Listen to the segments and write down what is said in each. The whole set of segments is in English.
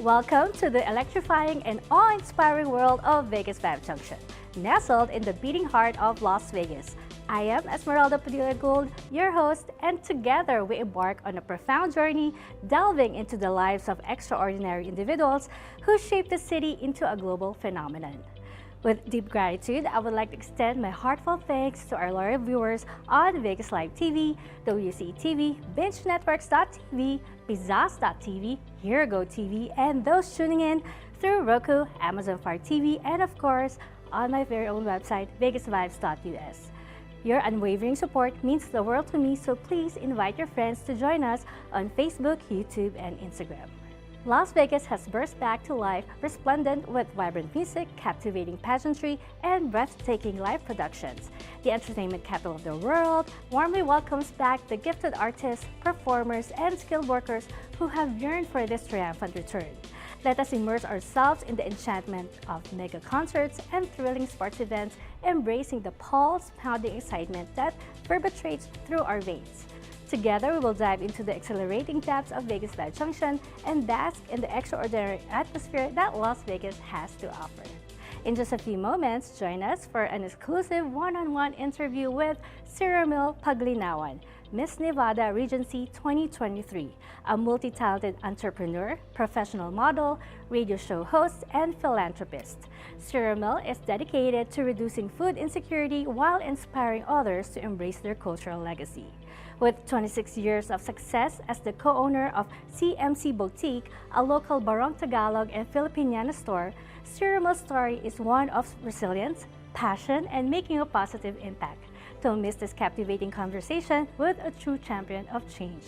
Welcome to the electrifying and awe-inspiring world of VegasVibes Junction, nestled in the beating heart of Las Vegas. I am Esmeralda Padilla-Gould, your host, and together we embark on a profound journey delving into the lives of extraordinary individuals who shaped the city into a global phenomenon. With deep gratitude, I would like to extend my heartfelt thanks to our loyal viewers on Vegas Live TV, WCE TV, BingeNetworks.tv, Pizzazz.tv, HereGo TV, and those tuning in through Roku, Amazon Fire TV, and of course, on my very own website, VegasVibes.us. Your unwavering support means the world to me, so please invite your friends to join us on Facebook, YouTube, and Instagram. Las Vegas has burst back to life, resplendent with vibrant music, captivating pageantry, and breathtaking live productions. The entertainment capital of the world warmly welcomes back the gifted artists, performers, and skilled workers who have yearned for this triumphant return. Let us immerse ourselves in the enchantment of mega concerts and thrilling sports events, embracing the pulse-pounding excitement that reverberates through our veins. Together, we will dive into the exhilarating depths of VegasVibes Junction and bask in the extraordinary atmosphere that Las Vegas has to offer. In just a few moments, join us for an exclusive one-on-one interview with Cirimille Paglinawan, Miss Nevada Regency 2023, a multi-talented entrepreneur, professional model, radio show host, and philanthropist. Cirimille is dedicated to reducing food insecurity while inspiring others to embrace their cultural legacy. With 26 years of success as the co-owner of CMC Boutique, a local Barong Tagalog and Filipiniana store, Cirimille's story is one of resilience, passion, and making a positive impact. Don't miss this captivating conversation with a true champion of change.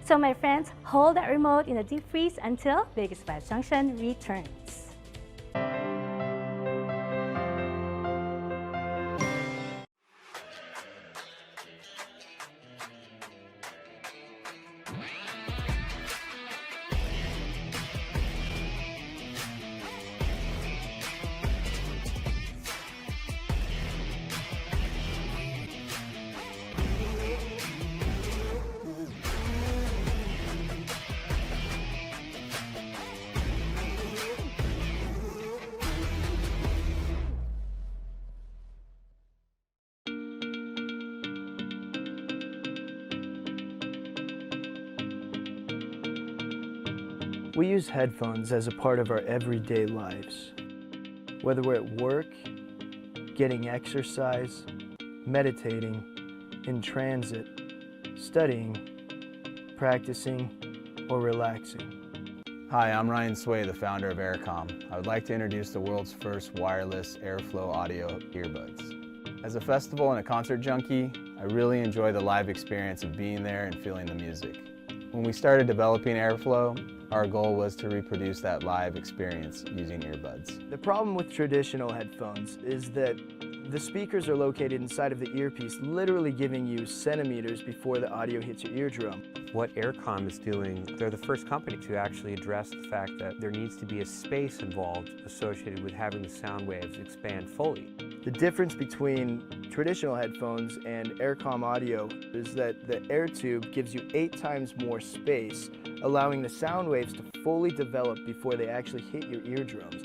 So my friends, hold that remote in a deep freeze until VegasVibes Junction returns. We use headphones as a part of our everyday lives. Whether we're at work, getting exercise, meditating, in transit, studying, practicing, or relaxing. Hi, I'm Ryan Sway, the founder of Aircom. I would like to introduce the world's first wireless airflow audio earbuds. As a festival and a concert junkie, I really enjoy the live experience of being there and feeling the music. When we started developing Airflow, our goal was to reproduce that live experience using earbuds. The problem with traditional headphones is that the speakers are located inside of the earpiece, literally giving you centimeters before the audio hits your eardrum. What Aircom is doing, they're the first company to actually address the fact that there needs to be a space involved associated with having the sound waves expand fully. The difference between traditional headphones and Aircom audio is that the air tube gives you 8 times more space, allowing the sound waves to fully develop before they actually hit your eardrums.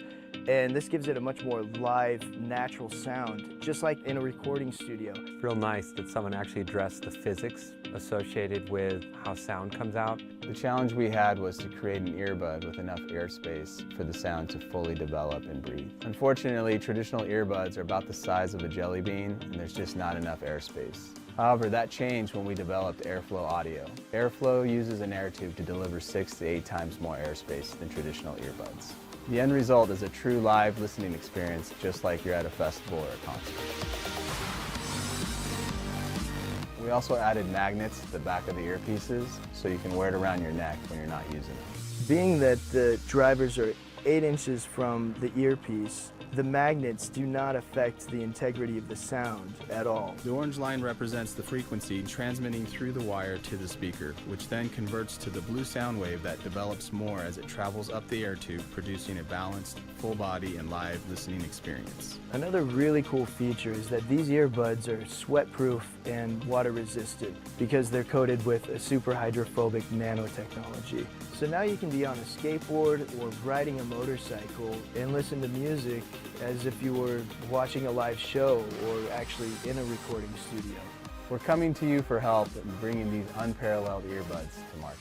And this gives it a much more live, natural sound, just like in a recording studio. Real nice that someone actually addressed the physics associated with how sound comes out. The challenge we had was to create an earbud with enough airspace for the sound to fully develop and breathe. Unfortunately, traditional earbuds are about the size of a jelly bean, and there's just not enough airspace. However, that changed when we developed Airflow Audio. Airflow uses an air tube to deliver 6 to 8 times more airspace than traditional earbuds. The end result is a true live listening experience, just like you're at a festival or a concert. We also added magnets to the back of the earpieces, so you can wear it around your neck when you're not using it. Being that the drivers are 8 inches from the earpiece, The magnets do not affect the integrity of the sound at all. The orange line represents the frequency transmitting through the wire to the speaker, which then converts to the blue sound wave that develops more as it travels up the air tube, producing a balanced, full body and live listening experience. Another really cool feature is that these earbuds are sweat-proof and water-resistant because they're coated with a super hydrophobic nanotechnology. So now you can be on a skateboard or riding a motorcycle and listen to music as if you were watching a live show or actually in a recording studio. We're coming to you for help in bringing these unparalleled earbuds to market.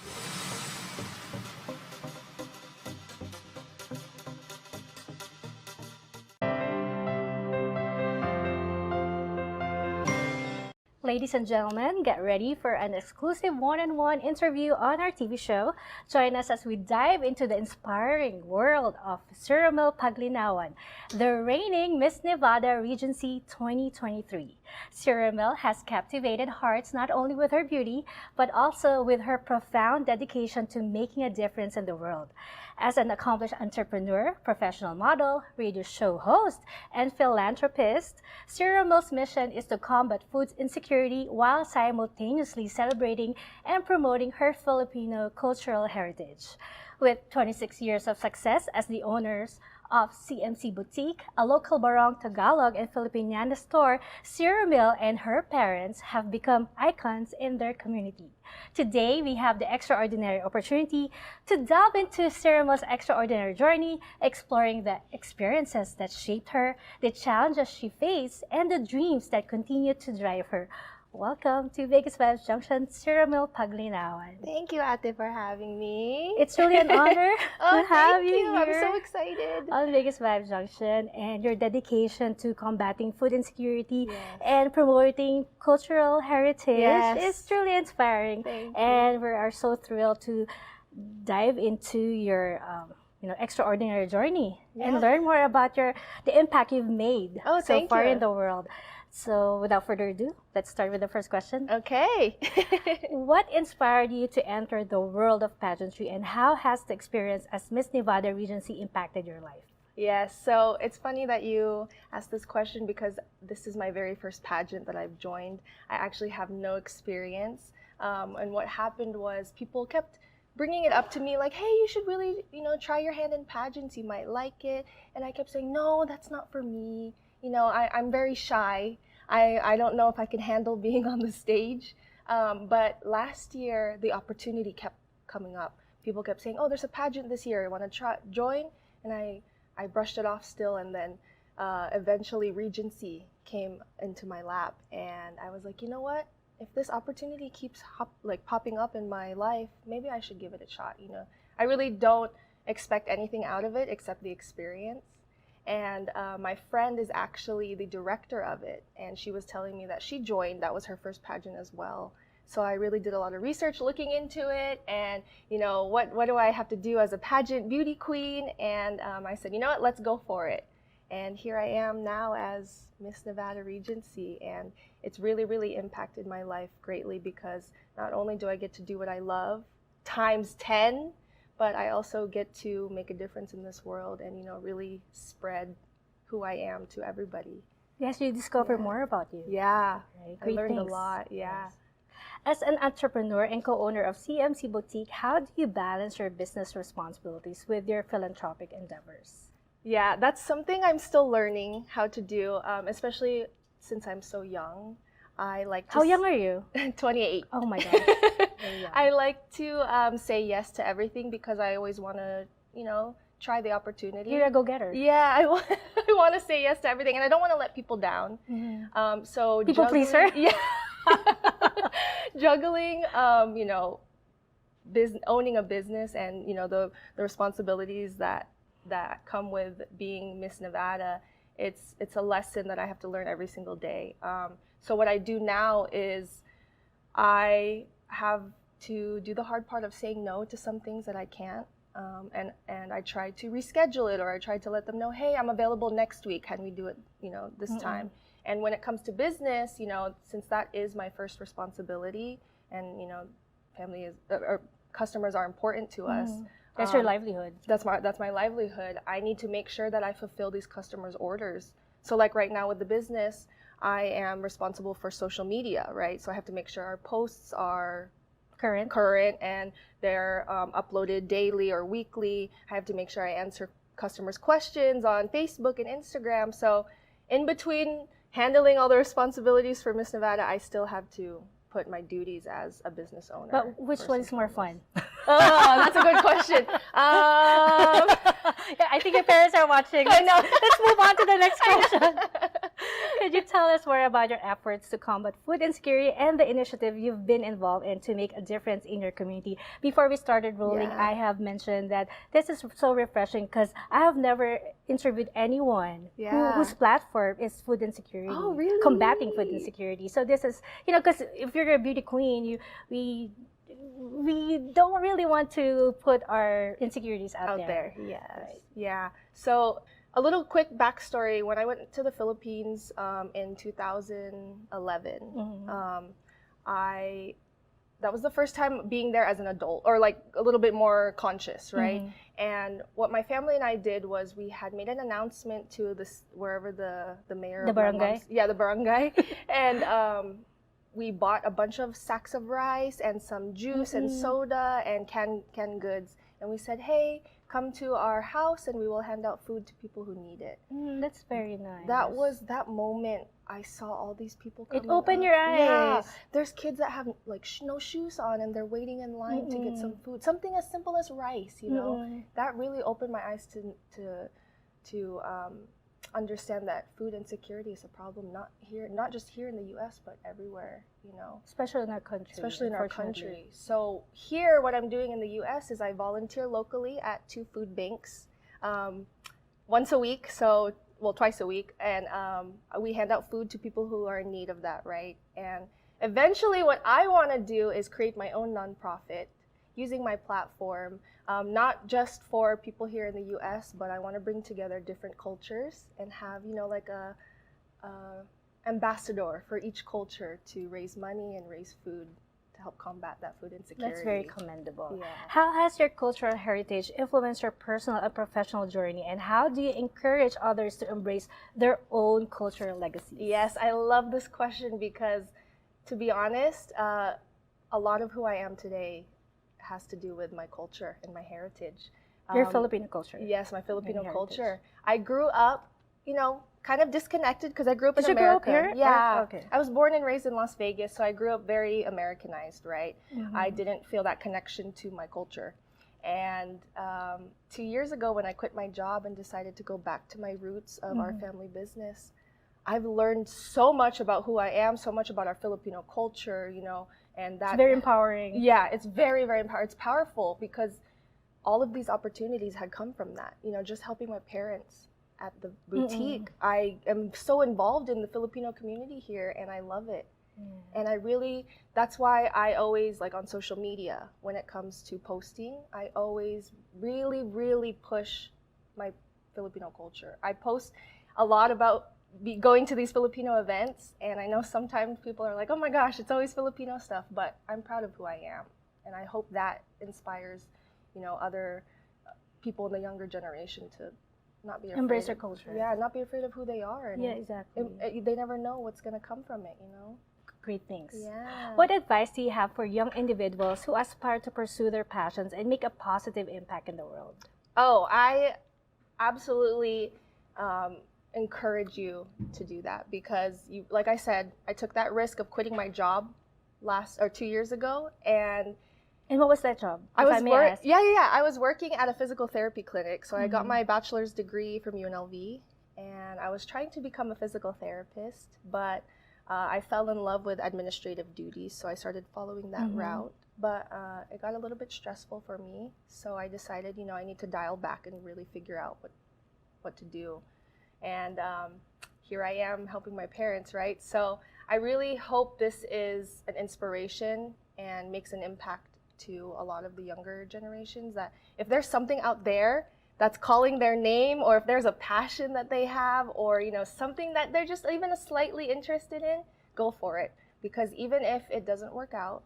Ladies and gentlemen, get ready for an exclusive one-on-one interview on our TV show. Join us as we dive into the inspiring world of Cirimille Paglinawan, the reigning Miss Nevada Regency 2023. Cirimille has captivated hearts not only with her beauty, but also with her profound dedication to making a difference in the world. As an accomplished entrepreneur, professional model, radio show host, and philanthropist, Cirimille's mission is to combat food insecurity while simultaneously celebrating and promoting her Filipino cultural heritage. With 26 years of success as the owners of CMC Boutique, a local Barong Tagalog and Filipiniana store, Cirimille and her parents have become icons in their community. Today, we have the extraordinary opportunity to delve into Cirimille's extraordinary journey, exploring the experiences that shaped her, the challenges she faced, and the dreams that continue to drive her. Welcome to VegasVibes Junction, Cirimille Paglinawan. Thank you, Ate, for having me. It's really an honor to have thank you I'm here so excited. on VegasVibes Junction, and your dedication to combating food insecurity Yes. and promoting cultural heritage Yes. is truly inspiring. Thank you. And we are so thrilled to dive into your extraordinary journey and Yeah. learn more about the impact you've made Oh, so thank far you. in the world. So without further ado, let's start with the first question. Okay. What inspired you to enter the world of pageantry, and how has the experience as Miss Nevada Regency impacted your life? Yes, so it's funny that you asked this question because this is my very first pageant that I've joined. I actually have no experience. And what happened was people kept bringing it up to me like, hey, you should really, try your hand in pageants. You might like it. And I kept saying, no, that's not for me. I'm very shy. I don't know if I can handle being on the stage. But last year, the opportunity kept coming up. People kept saying, oh, there's a pageant this year. Want to join? And I brushed it off still. And then eventually Regency came into my lap. And I was like, you know what? If this opportunity keeps popping up in my life, maybe I should give it a shot. I really don't expect anything out of it except the experience. And my friend is actually the director of it, and she was telling me that she joined. That was her first pageant as well. So I really did a lot of research looking into it, and what do I have to do as a pageant beauty queen? And I said, you know what, let's go for it. And here I am now as Miss Nevada Regency, and it's really, really impacted my life greatly because not only do I get to do what I love times 10, but I also get to make a difference in this world and, really spread who I am to everybody. Yes, you discover Yeah. more about you. Yeah, Right, I great learned things. a lot, yeah. Yes. As an entrepreneur and co-owner of CMC Boutique, how do you balance your business responsibilities with your philanthropic endeavors? Yeah, that's something I'm still learning how to do, especially since I'm so young. I like to How young are you? 28. Oh my gosh. Very young. I like to say yes to everything because I always want to, try the opportunity. You're a go-getter. Yeah, I want to say yes to everything, and I don't want to let people down. Mhm. So People pleaser? Yeah. Juggling, owning a business and, the responsibilities that come with being Miss Nevada, it's a lesson that I have to learn every single day. So what I do now is I have to do the hard part of saying no to some things that I can't. And I try to reschedule it, or I try to let them know, hey, I'm available next week. Can we do it, this time? And when it comes to business, since that is my first responsibility, and family is or customers are important to us, That's your livelihood. That's my livelihood. I need to make sure that I fulfill these customers' orders. So like right now with the business, I am responsible for social media, right? So I have to make sure our posts are current and they're uploaded daily or weekly. I have to make sure I answer customers' questions on Facebook and Instagram. So in between handling all the responsibilities for Miss Nevada, I still have to put my duties as a business owner. But which one is more fun? Oh, that's a good question. Yeah, I think your parents are watching. I know. Let's move on to the next question. Could you tell us more about your efforts to combat food insecurity and the initiative you've been involved in to make a difference in your community? Before we started rolling, Yeah. I have mentioned that this is so refreshing because I have never interviewed anyone whose platform is food insecurity. Oh, really? Combating food insecurity. So this is, because if you're a beauty queen, we don't really want to put our insecurities out there. Yes. Right. Yeah. So a little quick backstory. When I went to the Philippines in 2011, that was the first time being there as an adult, or like a little bit more conscious, right? And what my family and I did was we had made an announcement to this wherever the mayor, The barangay? the barangay, and we bought a bunch of sacks of rice and some juice and soda and canned goods, and we said, hey, come to our house and we will hand out food to people who need it. That's very nice. That moment I saw all these people coming It opened your eyes. Yeah, there's kids that have like no shoes on and they're waiting in line to get some food. Something as simple as rice, That really opened my eyes to understand that food insecurity is a problem, not just here in the U.S. but everywhere, Especially in our country. Especially in our country. So here, what I'm doing in the U.S. is I volunteer locally at 2 food banks, once a week. Twice a week, and we hand out food to people who are in need of that, right? And eventually, what I want to do is create my own nonprofit using my platform, not just for people here in the U.S., but I want to bring together different cultures and have, like a ambassador for each culture to raise money and raise food to help combat that food insecurity. That's very commendable. Yeah. How has your cultural heritage influenced your personal and professional journey, and how do you encourage others to embrace their own cultural legacy? Yes, I love this question because, to be honest, a lot of who I am today has to do with my culture and my heritage. Your Filipino culture. Yes, my Filipino heritage. culture. I grew up, kind of disconnected because I grew up in Did America. you grow up here? Yeah. Or- okay. I was born and raised in Las Vegas, so I grew up very Americanized, right? I didn't feel that connection to my culture. And 2 years ago, when I quit my job and decided to go back to my roots of our family business, I've learned so much about who I am, so much about our Filipino culture, and that. It's very empowering. Yeah, it's very, very empowering. It's powerful because all of these opportunities had come from that, just helping my parents at the boutique. I am so involved in the Filipino community here and I love it. And that's why I always, like on social media, when it comes to posting, I always really, really push my Filipino culture. I post a lot about going to these Filipino events, and I know sometimes people are like, oh my gosh, it's always Filipino stuff, but I'm proud of who I am. And I hope that inspires, other people in the younger generation to not be afraid. Embrace their culture. Yeah, not be afraid of who they are. And Yeah, exactly. they never know what's going to come from it, Great things. Yeah. What advice do you have for young individuals who aspire to pursue their passions and make a positive impact in the world? Oh, I absolutely encourage you to do that because, like I said, I took that risk of quitting my job 2 years ago, and what was that job? I ask? was working at a physical therapy clinic. So I got my bachelor's degree from UNLV, and I was trying to become a physical therapist, but I fell in love with administrative duties, so I started following that route. But it got a little bit stressful for me, so I decided, I need to dial back and really figure out what to do. And here I am helping my parents, right? So I really hope this is an inspiration and makes an impact to a lot of the younger generations, that if there's something out there that's calling their name, or if there's a passion that they have, or something that they're just even slightly interested in, go for it. Because even if it doesn't work out,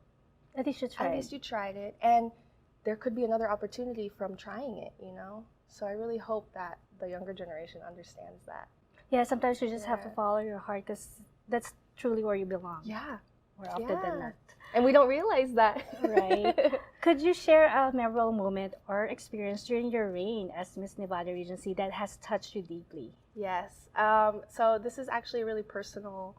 At least you tried. at least you tried it. And there could be another opportunity from trying it, you know? So I really hope that the younger generation understands that. Yeah, sometimes you just have to follow your heart because that's truly where you belong. Yeah. More often than not. And we don't realize that. Right. Could you share a memorable moment or experience during your reign as Miss Nevada Regency that has touched you deeply? Yes. So this is actually a really personal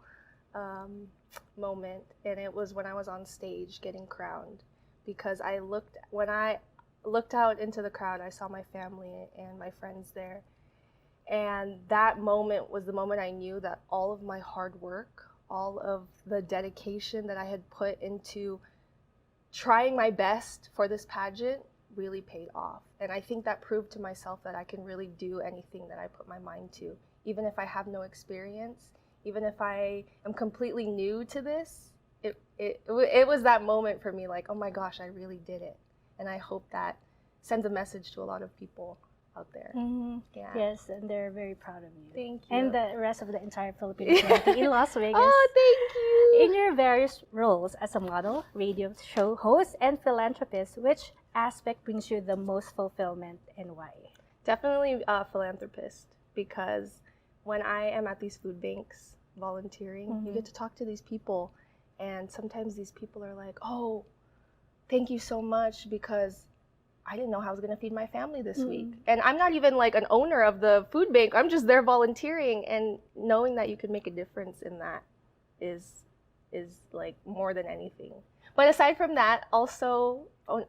moment, and it was when I was on stage getting crowned, because when I looked out into the crowd, I saw my family and my friends there, and that moment was the moment I knew that all of my hard work, all of the dedication that I had put into trying my best for this pageant really paid off. And I think that proved to myself that I can really do anything that I put my mind to, even if I have no experience, even if I am completely new to this. It was that moment for me, like, oh my gosh, I really did it. And I hope that sends a message to a lot of people out there. Mm-hmm. Yeah. Yes, and they're very proud of you. Thank you. And the rest of the entire Filipino community in Las Vegas. Oh, thank you. In your various roles as a model, radio show host, and philanthropist, which aspect brings you the most fulfillment and why? Definitely a philanthropist, because when I am at these food banks volunteering, you get to talk to these people, and sometimes these people are like, oh, thank you so much, because I didn't know how I was going to feed my family this week. And I'm not even like an owner of the food bank. I'm just there volunteering, and knowing that you can make a difference in that is like more than anything. But aside from that, also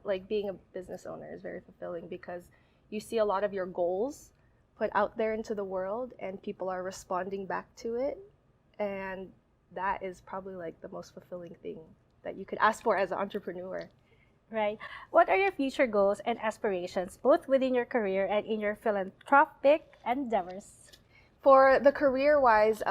like being a business owner is very fulfilling, because you see a lot of your goals put out there into the world and people are responding back to it. And that is probably like the most fulfilling thing that you could ask for as an entrepreneur. Right. What are your future goals and aspirations, both within your career and in your philanthropic endeavors? For the career-wise,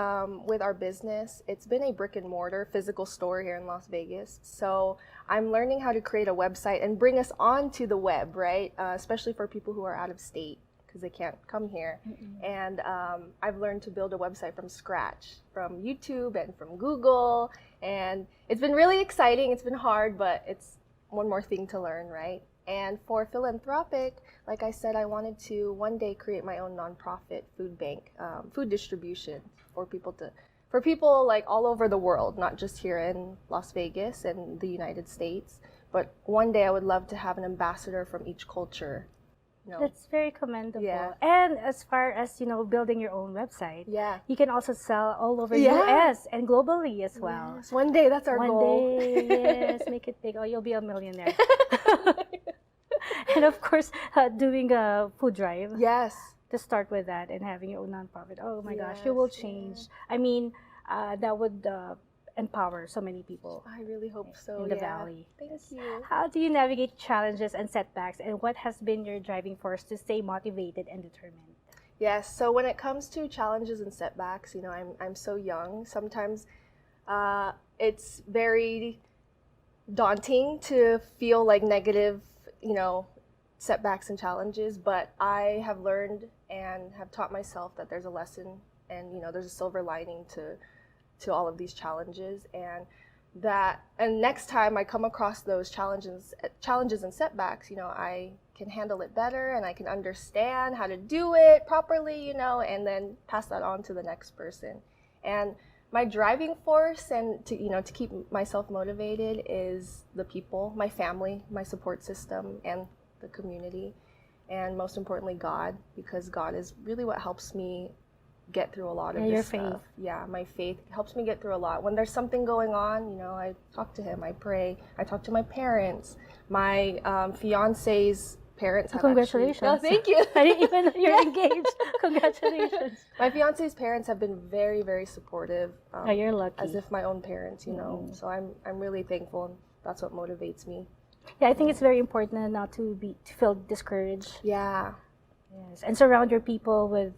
with our business, it's been a brick-and-mortar physical store here in Las Vegas. So I'm learning how to create a website and bring us onto the web, right? Especially for people who are out of state, because they can't come here. And I've learned to build a website from scratch, from YouTube and from Google. And it's been really exciting. It's been hard, but it's one more thing to learn, right? And for philanthropic, like I said, I wanted to one day create my own nonprofit food bank, food distribution for people like all over the world, not just here in Las Vegas and the United States. But one day I would love to have an ambassador from each culture. You know. That's very commendable. Yeah. And as far as, building your own website, Yeah. you can also sell all over Yeah. US and globally as well. Yes. One day, that's our goal. One day, yes, make it big. Oh, you'll be a millionaire. And of course, doing a food drive. Yes. To start with that and having your own nonprofit. Oh my gosh, Yes, you will change. yeah. I mean, that would empower so many people I really hope so. in the yeah. valley. Thank Yes. you. How do you navigate challenges and setbacks, and what has been your driving force to stay motivated and determined? Yes, so when it comes to challenges and setbacks, I'm so young. Sometimes it's very daunting to feel like negative, setbacks and challenges, but I have learned and have taught myself that there's a lesson and, there's a silver lining to all of these challenges, and next time I come across those challenges and setbacks, I can handle it better and I can understand how to do it properly, and then pass that on to the next person. And my driving force and to keep myself motivated is the people, my family, my support system, and the community, and most importantly God, because God is really what helps me get through a lot of this your stuff. faith. Yeah, my faith helps me get through a lot. When there's something going on, I talk to him, I pray, I talk to my parents. My fiance's parents have Congratulations. Actually, thank you. I didn't even know you're engaged. Congratulations. My fiance's parents have been very, very supportive. Oh, you're lucky. As if my own parents, So I'm really thankful, and that's what motivates me. Yeah, I think it's very important not to feel discouraged. Yeah. Yes, and surround your people with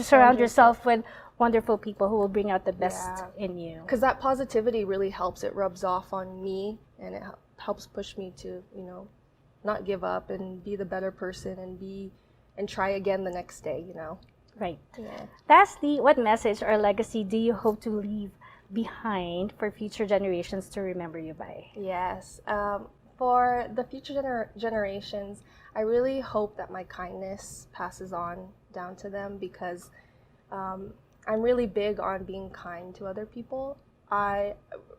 surround yourself with wonderful people who will bring out the best in you. Because that positivity really helps. It rubs off on me, and it helps push me to, not give up and be the better person and try again the next day, Right. Yeah. Lastly, what message or legacy do you hope to leave behind for future generations to remember you by? Yes. For the future generations, I really hope that my kindness passes on down to them, because I'm really big on being kind to other people.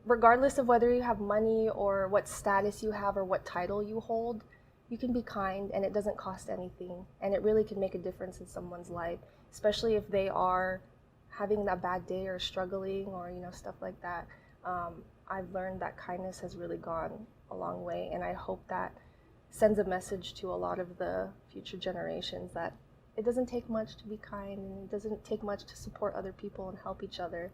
Regardless of whether you have money or what status you have or what title you hold, you can be kind and it doesn't cost anything. And it really can make a difference in someone's life, especially if they are having that bad day or struggling or, stuff like that. I've learned that kindness has really gone a long way, and I hope that sends a message to a lot of the future generations that it doesn't take much to be kind, and it doesn't take much to support other people and help each other.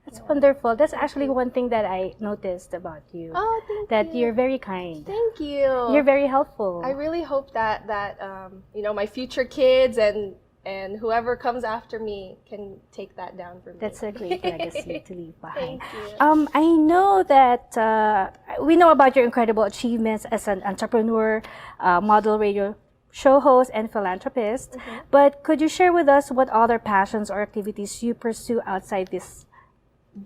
That's wonderful. That's actually one thing that I noticed about you. Oh, thank you. That you're very kind. Thank you. You're very helpful. I really hope that my future kids and whoever comes after me can take that down from me. That's a great legacy to leave behind. Thank you. I know that we know about your incredible achievements as an entrepreneur, model, radio show host, and philanthropist. But could you share with us what other passions or activities you pursue outside these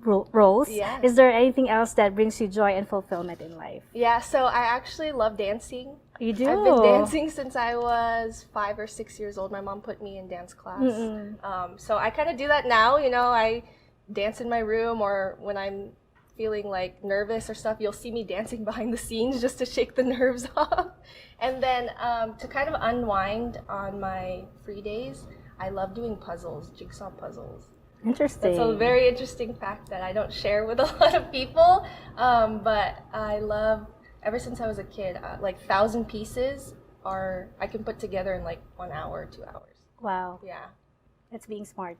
roles? Yeah. Is there anything else that brings you joy and fulfillment in life? Yeah, so I actually love dancing. You do? I've been dancing since I was 5 or 6 years old. My mom put me in dance class. So I kind of do that now. I dance in my room, or when I'm feeling like nervous or stuff, you'll see me dancing behind the scenes just to shake the nerves off. And then to kind of unwind on my free days, I love doing puzzles, jigsaw puzzles. Interesting. That's a very interesting fact that I don't share with a lot of people, but I love, ever since I was a kid, like 1,000 pieces I can put together in like 1 hour, 2 hours. Wow. Yeah. That's being smart.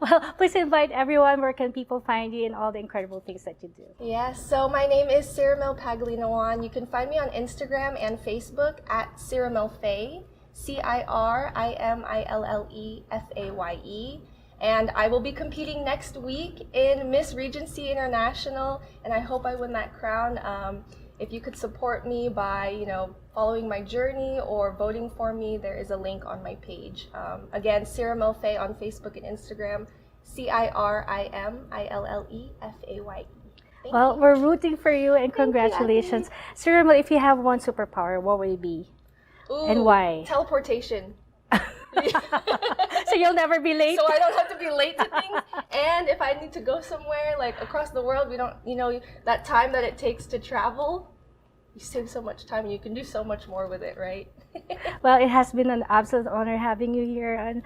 Well, please invite everyone. Where can people find you and all the incredible things that you do? Yes, so my name is Cirimille Paglinawan. You can find me on Instagram and Facebook at Cirimille Faye, CirimilleFaye. And I will be competing next week in Miss Regency International, and I hope I win that crown. If you could support me by, following my journey or voting for me, there is a link on my page. Again, Cirimille Faye on Facebook and Instagram, CirimilleFaye. Well, we're rooting for you, and congratulations. Cirimille, if you have one superpower, what would it be? Ooh, and why? Teleportation. So you'll never be late? So I don't have to be late to things. And if I need to go somewhere, like across the world, we don't, that time that it takes to travel, you save so much time and you can do so much more with it, right? Well, it has been an absolute honor having you here on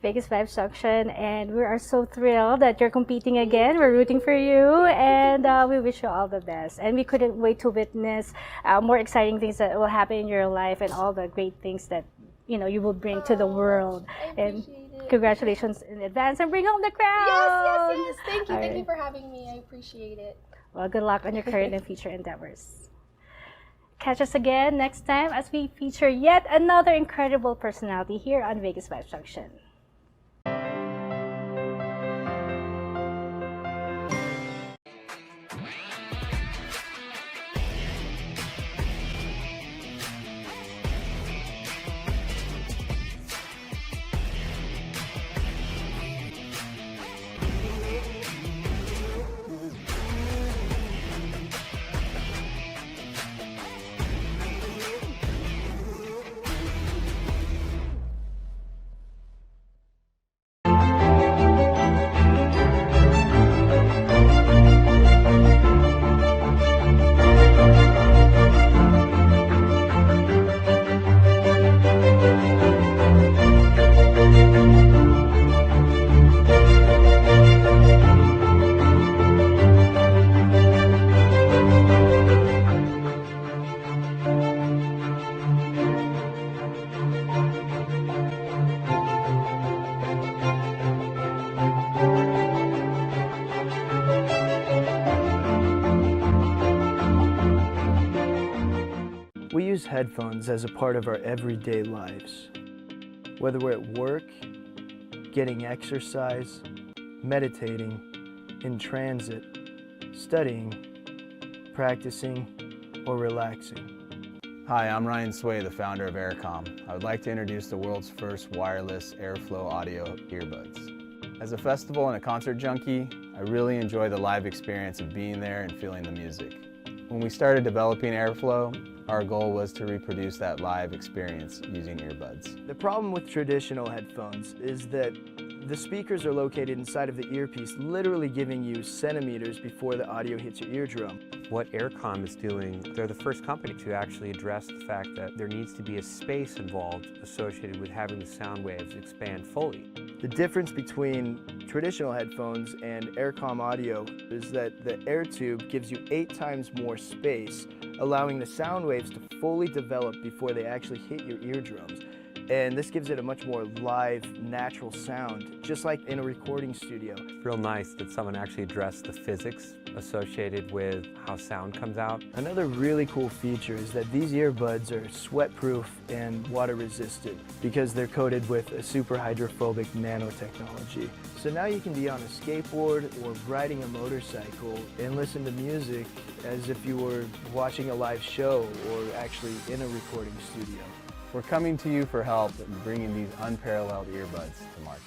VegasVibes Junction, and we are so thrilled that you're competing again. We're rooting for you, and we wish you all the best. And we couldn't wait to witness more exciting things that will happen in your life and all the great things that you will bring to the world. And congratulations in advance, and bring home the crown. Yes. Thank you. Thank you for having me. I appreciate it. Well, good luck on your current and future endeavors. Catch us again next time as we feature yet another incredible personality here on VegasVibes Junction. We use headphones as a part of our everyday lives. Whether we're at work, getting exercise, meditating, in transit, studying, practicing, or relaxing. Hi, I'm Ryan Sway, the founder of Aircom. I would like to introduce the world's first wireless airflow audio earbuds. As a festival and a concert junkie, I really enjoy the live experience of being there and feeling the music. When we started developing Airflow, our goal was to reproduce that live experience using earbuds. The problem with traditional headphones is that the speakers are located inside of the earpiece, literally giving you centimeters before the audio hits your eardrum. What Aircom is doing, they're the first company to actually address the fact that there needs to be a space involved associated with having the sound waves expand fully. The difference between traditional headphones and Aircom audio is that the air tube gives you 8 times more space, allowing the sound waves to fully develop before they actually hit your eardrums. And this gives it a much more live, natural sound, just like in a recording studio. It's real nice that someone actually addressed the physics associated with how sound comes out. Another really cool feature is that these earbuds are sweat-proof and water-resistant because they're coated with a super hydrophobic nanotechnology. So now you can be on a skateboard or riding a motorcycle and listen to music as if you were watching a live show or actually in a recording studio. We're coming to you for help in bringing these unparalleled earbuds to market.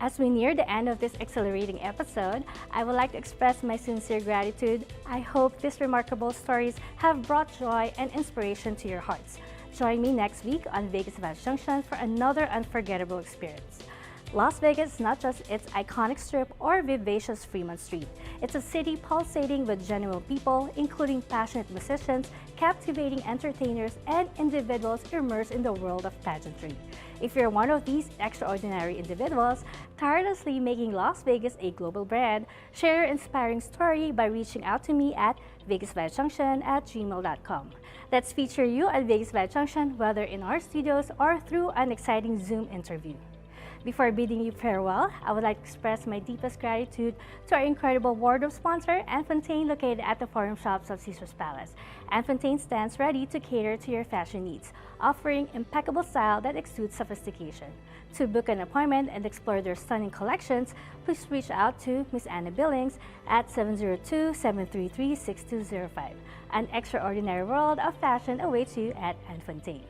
As we near the end of this exhilarating episode, I would like to express my sincere gratitude. I hope these remarkable stories have brought joy and inspiration to your hearts. Join me next week on VegasVibes Junction for another unforgettable experience. Las Vegas is not just its iconic strip or vivacious Fremont Street. It's a city pulsating with genuine people, including passionate musicians, captivating entertainers, and individuals immersed in the world of pageantry. If you're one of these extraordinary individuals, tirelessly making Las Vegas a global brand, share your inspiring story by reaching out to me at VegasVibesJunction@gmail.com. Let's feature you at VegasVibes Junction, whether in our studios or through an exciting Zoom interview. Before bidding you farewell, I would like to express my deepest gratitude to our incredible wardrobe sponsor, Fontaine, located at the Forum Shops of Caesar's Palace. Fontaine stands ready to cater to your fashion needs, offering impeccable style that exudes sophistication. To book an appointment and explore their stunning collections, please reach out to Miss Anna Billings at 702-733-6205. An extraordinary world of fashion awaits you at Fontaine.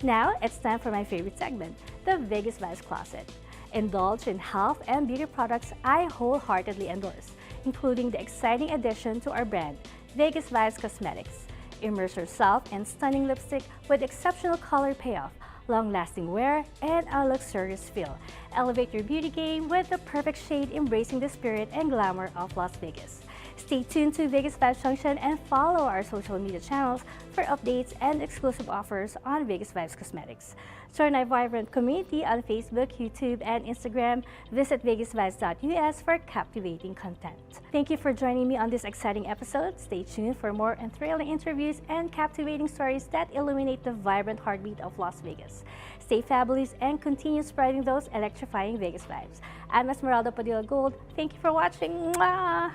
Now, it's time for my favorite segment, the Vegas Vibes Closet. Indulge in health and beauty products I wholeheartedly endorse, including the exciting addition to our brand, Vegas Vibes Cosmetics. Immerse yourself in stunning lipstick with exceptional color payoff, long-lasting wear, and a luxurious feel. Elevate your beauty game with the perfect shade embracing the spirit and glamour of Las Vegas. Stay tuned to VegasVibes Junction and follow our social media channels for updates and exclusive offers on Vegas Vibes Cosmetics. Join our vibrant community on Facebook, YouTube, and Instagram. Visit VegasVibes.us for captivating content. Thank you for joining me on this exciting episode. Stay tuned for more and thrilling interviews and captivating stories that illuminate the vibrant heartbeat of Las Vegas. Stay fabulous and continue spreading those electrifying Vegas vibes. I'm Esmeralda Padilla-Gould. Thank you for watching. Mwah!